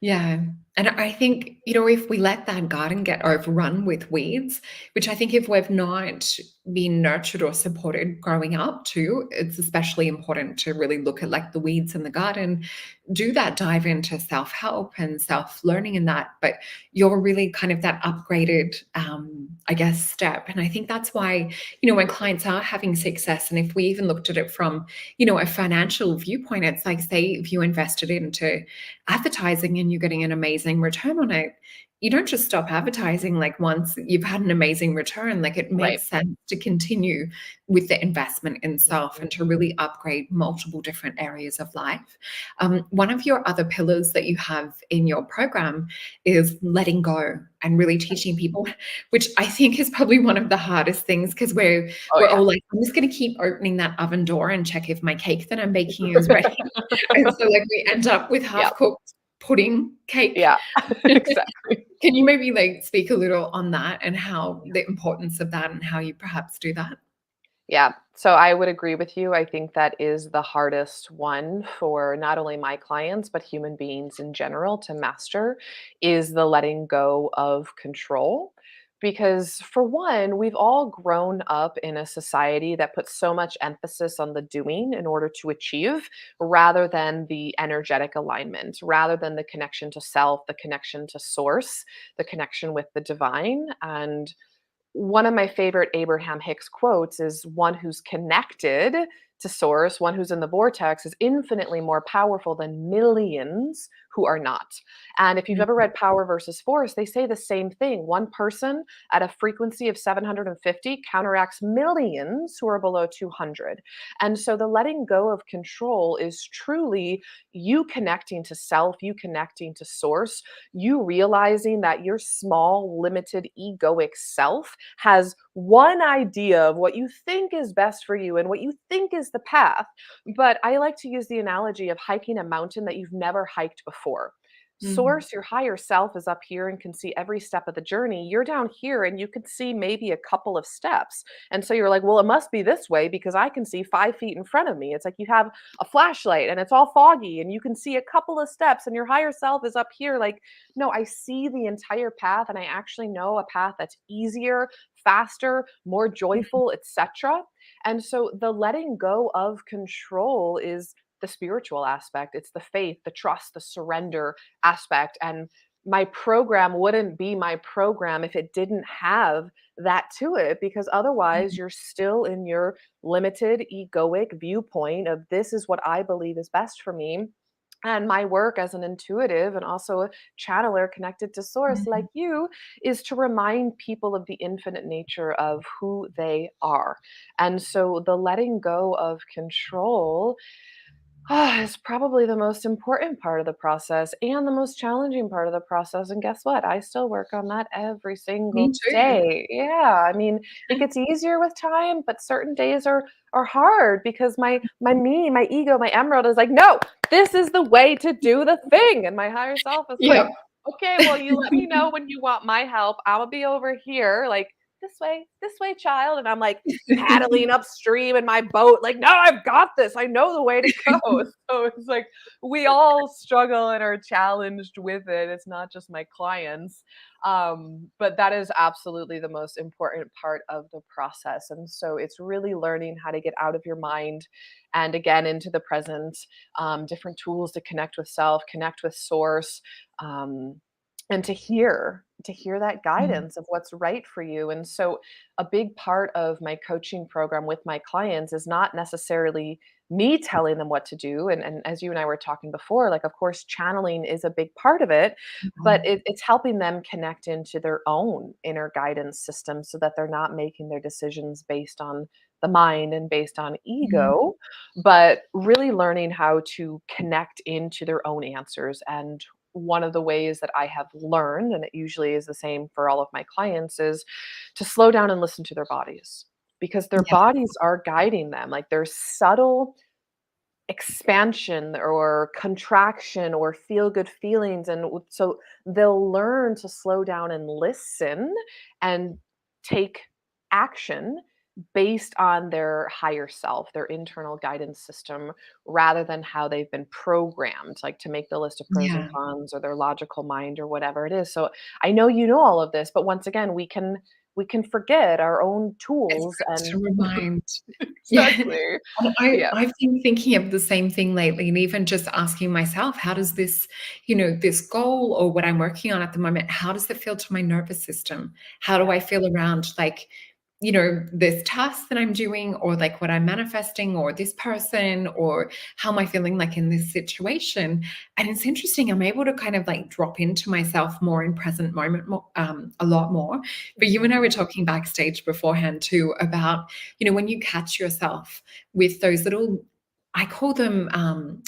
Speaker 1: Yeah. And I think, if we let that garden get overrun with weeds, which I think if we've not been nurtured or supported growing up too, it's especially important to really look at like the weeds in the garden, do that dive into self-help and self-learning in that. But you're really kind of that upgraded, I guess, step. And I think that's why, when clients are having success, and if we even looked at it from, a financial viewpoint, it's like, say, if you invested into advertising and you're getting an amazing return on it, you don't just stop advertising like once you've had an amazing return. Like it
Speaker 2: Right.
Speaker 1: makes sense to continue with the investment in self and
Speaker 2: Mhm.
Speaker 1: to really upgrade multiple different areas of life. One of your other pillars that you have in your program is letting go and really teaching people, which I think is probably one of the hardest things because we're
Speaker 2: Oh,
Speaker 1: we're
Speaker 2: yeah.
Speaker 1: all like, I'm just going to keep opening that oven door and check if my cake that I'm baking is ready. And so, like, we end up with
Speaker 2: Yeah.
Speaker 1: half-cooked pudding cake.
Speaker 2: Yeah. Exactly.
Speaker 1: Can you maybe, like, speak a little on that and how the importance of that and how you perhaps do that?
Speaker 2: Yeah. So I would agree with you. I think that is the hardest one for not only my clients, but human beings in general to master is the letting go of control. Because for one, we've all grown up in a society that puts so much emphasis on the doing in order to achieve rather than the energetic alignment, rather than the connection to self, the connection to source, the connection with the divine. And one of my favorite Abraham Hicks quotes is one who's connected to source, one who's in the vortex is infinitely more powerful than millions who are not. And if you've ever
Speaker 1: Mhm.
Speaker 2: read Power versus Force, they say the same thing. One person at a frequency of 750 counteracts millions who are below 200. And so the letting go of control is truly you connecting to self, you connecting to source, you realizing that your small, limited, egoic self has one idea of what you think is best for you and what you think is the path. But I like to use the analogy of hiking a mountain that you've never hiked before.
Speaker 1: Mhm.
Speaker 2: Source, your higher self, is up here and can see every step of the journey. You're down here and you can see maybe a couple of steps. And so you're like, well, it must be this way because I can see 5 feet in front of me. It's like you have a flashlight and it's all foggy and you can see a couple of steps, and your higher self is up here like, no, I see the entire path and I actually know a path that's easier, faster, more
Speaker 1: Mhm.
Speaker 2: joyful, etc. And so the letting go of control is the spiritual aspect. It's the faith, the trust, the surrender aspect. And my program wouldn't be my program if it didn't have that to it, because otherwise
Speaker 1: Mhm.
Speaker 2: you're still in your limited egoic viewpoint of this is what I believe is best for me. And my work as an intuitive and also a channeler connected to source like
Speaker 1: Mhm.
Speaker 2: you is to remind people of the infinite nature of who they are. And so the letting go of control is probably the most important part of the process and the most challenging part of the process. And guess what? I still work on that every
Speaker 1: Me
Speaker 2: single
Speaker 1: too.
Speaker 2: day. Yeah, I mean, it gets easier with time, but certain days are hard because my ego, my emerald is like, no, this is the way to do the thing. And my higher self is
Speaker 1: Yep.
Speaker 2: like, okay, well, you let me know when you want my help. I'll be over here, like this way, child. And I'm like, paddling upstream in my boat, like, no, I've got this. I know the way to go. So it's like we all struggle and are challenged with it. It's not just my clients. But that is absolutely the most important part of the process. And so it's really learning how to get out of your mind and again into the present, different tools to connect with self, connect with source. And to hear that
Speaker 1: Mm.
Speaker 2: guidance of what's right for you. And so a big part of my coaching program with my clients is not necessarily me telling them what to do. And as you and I were talking before, like, of course, channeling is a big part of it, but
Speaker 1: Mhm.
Speaker 2: it's helping them connect into their own inner guidance system so that they're not making their decisions based on the mind and based on
Speaker 1: Mhm.
Speaker 2: ego, but really learning how to connect into their own answers. And one of the ways that I have learned, and it usually is the same for all of my clients, is to slow down and listen to their bodies because their
Speaker 1: Yeah.
Speaker 2: bodies are guiding them. Like there's subtle expansion or contraction or feel good feelings. And so they'll learn to slow down and listen and take action based on their higher self, their internal guidance system, rather than how they've been programmed, like to make the list of pros and
Speaker 1: Yeah.
Speaker 2: cons or their logical mind or whatever it is. So I know you know all of this, but once again, we can forget our own
Speaker 1: It's
Speaker 2: tools
Speaker 1: good
Speaker 2: and
Speaker 1: to remind. Yeah.
Speaker 2: exactly.
Speaker 1: And
Speaker 2: Yeah.
Speaker 1: I've been thinking of the same thing lately, and even just asking myself, how does this, this goal or what I'm working on at the moment, how does it feel to my nervous system? How do I feel around like, this task that I'm doing, or like what I'm manifesting, or this person, or how am I feeling like in this situation? And it's interesting, I'm able to kind of like drop into myself more in present moment more, a lot more. But you and I were
Speaker 2: Mhm.
Speaker 1: talking backstage beforehand too about, when you catch yourself with those little, I call them,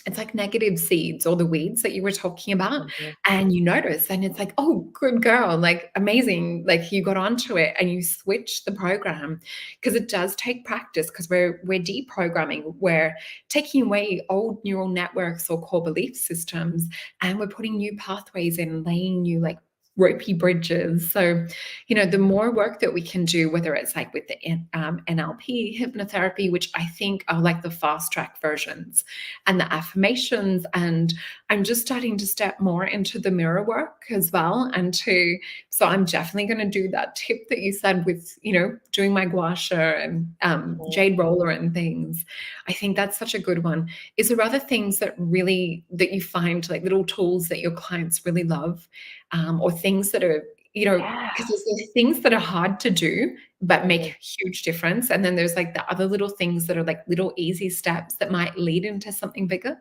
Speaker 1: it's like negative seeds or the weeds that you were talking about.
Speaker 2: Mhm.
Speaker 1: And you notice, and it's like, oh, good girl, like amazing. Like you got onto it and you switch the program, because it does take practice, because we're deprogramming, we're taking away old neural networks or core belief systems, and we're putting new pathways in, laying new like ropey bridges. So, the more work that we can do, whether it's like with the NLP, hypnotherapy, which I think are like the fast track versions, and the affirmations. And I'm just starting to step more into the mirror work as well. So I'm definitely going to do that tip that you said with, doing my gua sha and
Speaker 2: Mhm.
Speaker 1: jade roller and things. I think that's such a good one. Is there other things that you find, like little tools that your clients really love, or things that are,
Speaker 2: Yeah.
Speaker 1: because there's things that are hard to do but make
Speaker 2: Mhm.
Speaker 1: a huge difference, and then there's like the other little things that are like little easy steps that might lead into something bigger.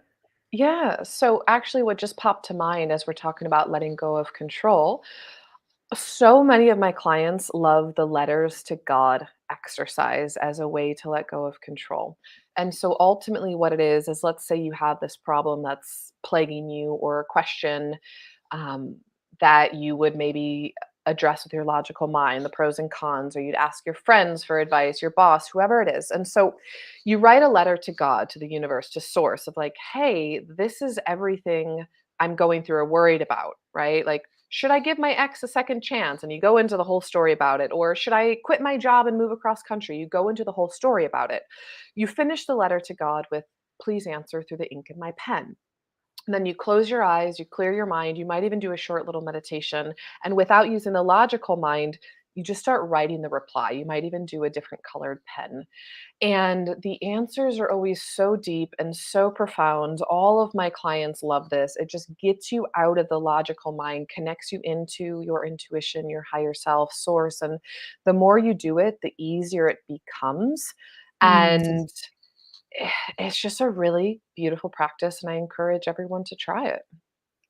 Speaker 2: Yeah. So actually what just popped to mind as we're talking about letting go of control, so many of my clients love the letters to God exercise as a way to let go of control. And so ultimately what it is let's say you have this problem that's plaguing you or a question um, that you would maybe address with your logical mind, the pros and cons, or you'd ask your friends for advice, your boss, whoever it is. And so you write a letter to God, to the universe, to source of like, hey, this is everything I'm going through or worried about, right? Like, should I give my ex a second chance? And you go into the whole story about it. Or should I quit my job and move across country? You go into the whole story about it. You finish the letter to God with, please answer through the ink in my pen. And then you close your eyes, you clear your mind, you might even do a short little meditation. And without using the logical mind, you just start writing the reply. You might even do a different colored pen. And the answers are always so deep and so profound. All of my clients love this. It just gets you out of the logical mind, connects you into your intuition, your higher self, source. And the more you do it, the easier it becomes.
Speaker 1: Mm.
Speaker 2: And it's just a really beautiful practice, and I encourage everyone to try it.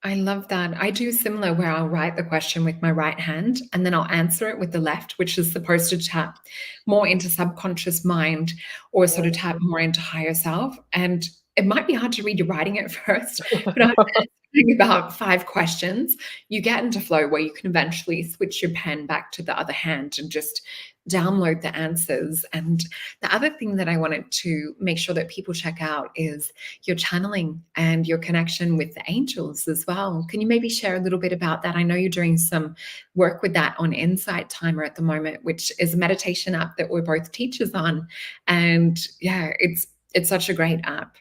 Speaker 1: I love that. I do similar, where I'll write the question with my right hand and then I'll answer it with the left, which is supposed to tap more into subconscious mind, or sort of tap
Speaker 2: Mhm.
Speaker 1: more into higher self. And it might be hard to read your writing at first, but I'm answering about 5 questions. You get into flow where you can eventually switch your pen back to the other hand and just download the answers. And the other thing that I wanted to make sure that people check out is your channeling and your connection with the angels as well. Can you maybe share a little bit about that? I know you're doing some work with that on Insight Timer at the moment, which is a meditation app that we're both teachers on. And yeah, it's such a great app.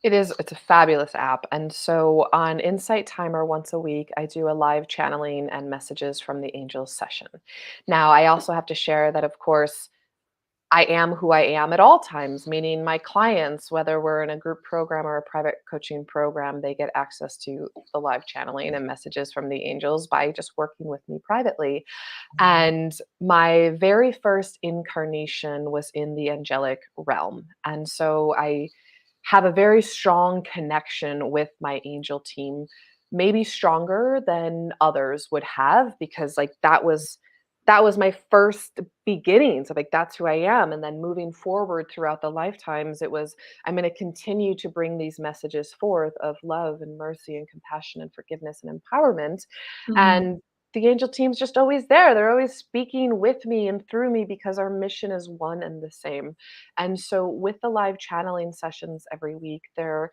Speaker 2: It's a fabulous app. And so on Insight Timer once a week, I do a live channeling and messages from the angels session. Now, I also have to share that, of course, I am who I am at all times, meaning my clients, whether we're in a group program or a private coaching program, they get access to the live channeling and messages from the angels by just working with me privately. And my very first incarnation was in the angelic realm. And so I have a very strong connection with my angel team, maybe stronger than others would have, because like that was my first beginnings of like that's who I am. And then moving forward throughout the lifetimes, it was I'm going to continue to bring these messages forth of love and mercy and compassion and forgiveness and empowerment.
Speaker 1: Mm.
Speaker 2: And the angel team's just always there. They're always speaking with me and through me because our mission is one and the same. And so with the live channeling sessions every week, they're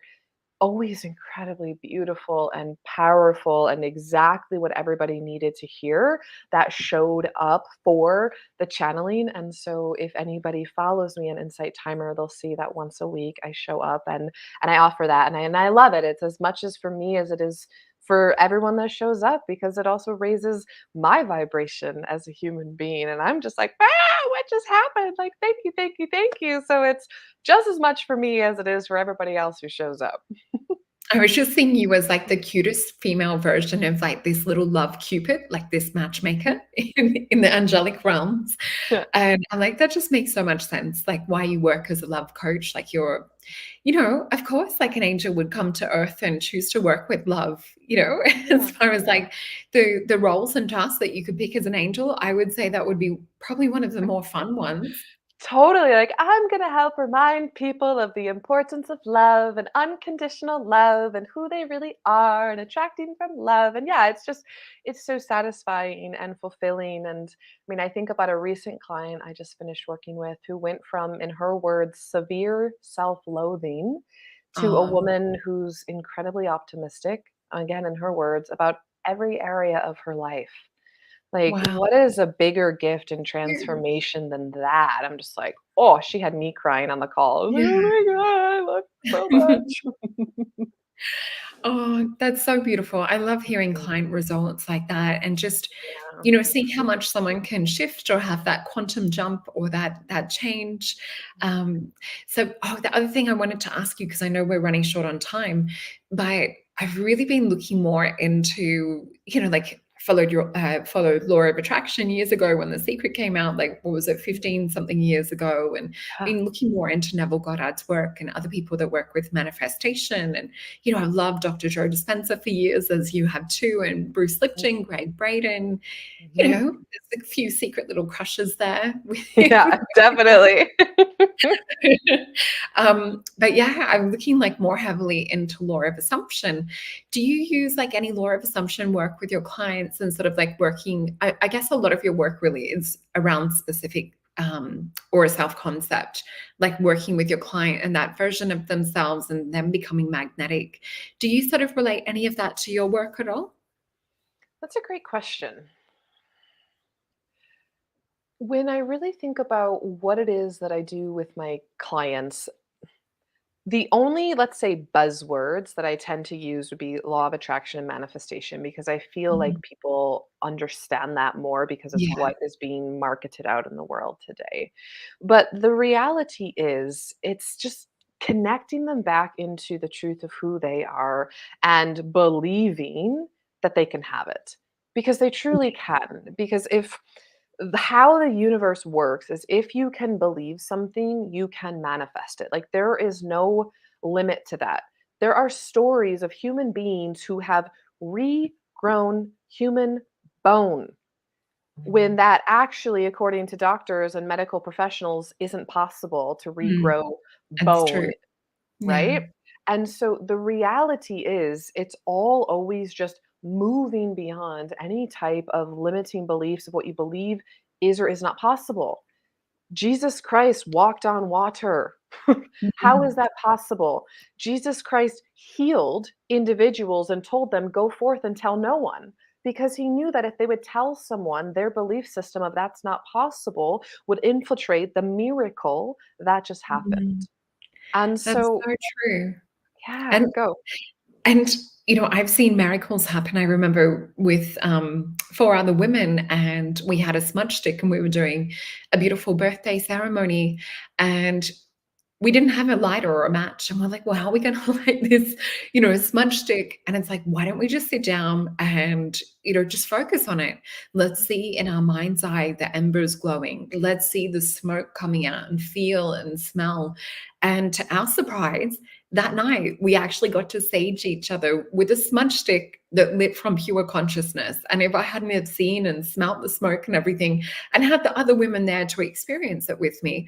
Speaker 2: always incredibly beautiful and powerful and exactly what everybody needed to hear that showed up for the channeling. And so if anybody follows me on Insight Timer, they'll see that once a week I show up and I offer that, and I love it. It's as much as for me as it is for everyone that shows up, because it also raises my vibration as a human being, and I'm just like, what just happened? Like, thank you, thank you, thank you. So it's just as much for me as it is for everybody else who shows up.
Speaker 1: I was just seeing you as like the cutest female version of like this little love Cupid, like this matchmaker in the angelic realms.
Speaker 2: Yeah.
Speaker 1: And I'm like, that just makes so much sense. Like why you work as a love coach, like you're, of course, like an angel would come to earth and choose to work with love, as far as like the roles and tasks that you could pick as an angel, I would say that would be probably one of the more fun ones.
Speaker 2: Totally. Like, I'm going to help remind people of the importance of love and unconditional love and who they really are and attracting from love. And yeah, it's so satisfying and fulfilling. And I mean, I think about a recent client I just finished working with who went from, in her words, severe self loathing to a
Speaker 1: Oh,
Speaker 2: woman who's incredibly optimistic, again, in her words, about every area of her life. Like,
Speaker 1: wow.
Speaker 2: what is a bigger gift and transformation than that? I'm just like, oh, she had me crying on the call. I was like,
Speaker 1: Yeah.
Speaker 2: oh my God, I love you so much.
Speaker 1: Oh, that's so beautiful. I love hearing
Speaker 2: Mm,
Speaker 1: client results like that and just,
Speaker 2: yeah.
Speaker 1: seeing how much someone can shift or have that quantum jump or that change. Um, the other thing I wanted to ask you, because I know we're running short on time, but I've really been looking more into, like followed Law of Attraction years ago when The Secret came out, like what was it, 15 something years ago, and
Speaker 2: Yeah.
Speaker 1: been looking more into Neville Goddard's work and other people that work with manifestation. And I've loved Dr. Joe Dispenza for years, as you have too, and Bruce Lipton, Greg Braden.
Speaker 2: Mhm.
Speaker 1: There's a few secret little crushes there.
Speaker 2: Yeah, definitely.
Speaker 1: But yeah, I'm looking like more heavily into law of assumption. Do you use like any law of assumption work with your clients and sort of like working? I guess a lot of your work really is around specific or a self concept, like working with your client and that version of themselves and them becoming magnetic. Do you sort of relate any of that to your work at all?
Speaker 2: That's a great question. When I really think about what it is that I do with my clients, the only, let's say, buzzwords that I tend to use would be law of attraction and manifestation, because I feel like
Speaker 1: Mhm.
Speaker 2: people understand that more because it's
Speaker 1: Yeah.
Speaker 2: what is being marketed out in the world today. But the reality is, it's just connecting them back into the truth of who they are and believing that they can have it, because they truly can. Because if how the universe works is, if you can believe something, you can manifest it. Like, there is no limit to that. There are stories of human beings who have regrown human bone when that actually, according to doctors and medical professionals, isn't possible to
Speaker 1: Mm,
Speaker 2: regrow
Speaker 1: that's true.
Speaker 2: bone,
Speaker 1: Yeah.
Speaker 2: right? And so the reality is, it's all always just moving beyond any type of limiting beliefs of what you believe is or is not possible. Jesus Christ walked on water. How is
Speaker 1: Mhm.
Speaker 2: that possible? Jesus Christ healed individuals and told them, go forth and tell no one. Because he knew that if they would tell someone, their belief system of that's not possible would infiltrate the miracle that just happened.
Speaker 1: Mhm.
Speaker 2: And
Speaker 1: That's
Speaker 2: so,
Speaker 1: so true.
Speaker 2: yeah,
Speaker 1: And
Speaker 2: go.
Speaker 1: And, I've seen miracles happen. I remember with four other women, and we had a smudge stick, and we were doing a beautiful birthday ceremony. And we didn't have a lighter or a match. And we're like, well, how are we going to light this, a smudge stick? And it's like, why don't we just sit down and, just focus on it? Let's see in our mind's eye the embers glowing. Let's see the smoke coming out and feel and smell. And to our surprise, that night we actually got to sage each other with a smudge stick that lit from pure consciousness. And if I hadn't have seen and smelt the smoke and everything and had the other women there to experience it with me,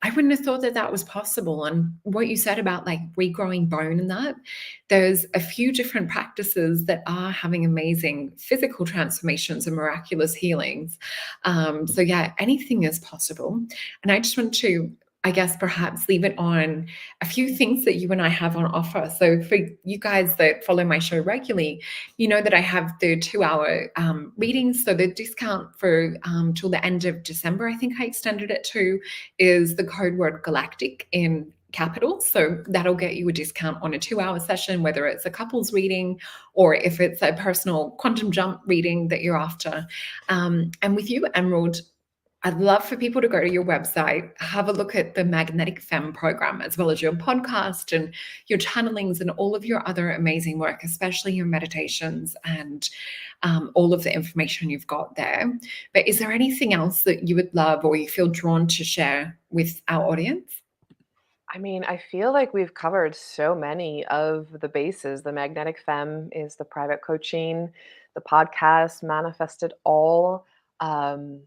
Speaker 1: I wouldn't have thought that that was possible. And what you said about like regrowing bone and that, there's a few different practices that are having amazing physical transformations and miraculous healings. So, yeah, anything is possible. And I just want to, I guess, perhaps leave it on a few things that you and I have on offer. So, for you guys that follow my show regularly, you know that I have the 2 hour readings. So, the discount for till the end of December, I think I extended it to, is the code word galactic in capitals. So that'll get you a discount on a 2 hour session, whether it's a couples reading or if it's a personal quantum jump reading that you're after. And with you, Emerald, I'd love for people to go to your website, have a look at the Magnetic Femme program, as well as your podcast and your channelings and all of your other amazing work, especially your meditations and all of the information you've got there. But is there anything else that you would love or you feel drawn to share with our audience?
Speaker 2: I mean, I feel like we've covered so many of the bases. The Magnetic Femme is the private coaching, the podcast, Manifest It All, um,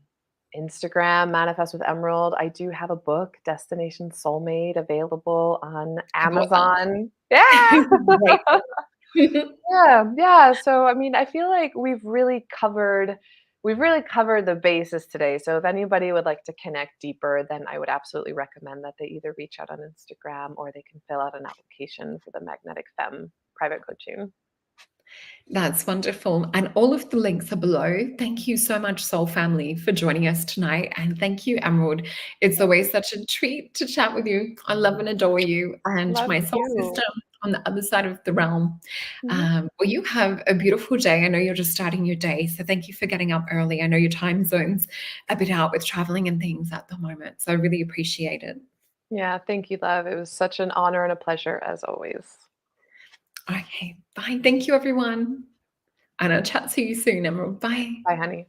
Speaker 2: Instagram, Manifest with Emerald. I do have a book, Destination Soulmate, available on
Speaker 1: I bought that.
Speaker 2: Amazon. Yeah.
Speaker 1: Right.
Speaker 2: Yeah, yeah. So I mean, I feel like we've really covered the basis today. So if anybody would like to connect deeper, then I would absolutely recommend that they either reach out on Instagram or they can fill out an application for the Magnetic Femme private coaching.
Speaker 1: That's wonderful. And all of the links are below. Thank you so much, Soul Family, for joining us tonight. And thank you, Emerald. It's always such a treat to chat with you. I love and adore you and
Speaker 2: Love
Speaker 1: my soul
Speaker 2: you.
Speaker 1: sister on the other side of the realm.
Speaker 2: Mhm.
Speaker 1: Well, you have a beautiful day. I know you're just starting your day. So thank you for getting up early. I know your time zone's a bit out with traveling and things at the moment. So I really appreciate it.
Speaker 2: Yeah, thank you, love. It was such an honor and a pleasure as always.
Speaker 1: Okay, bye. Thank you, everyone. And I'll chat to you soon, Emerald. Bye.
Speaker 2: Bye, honey.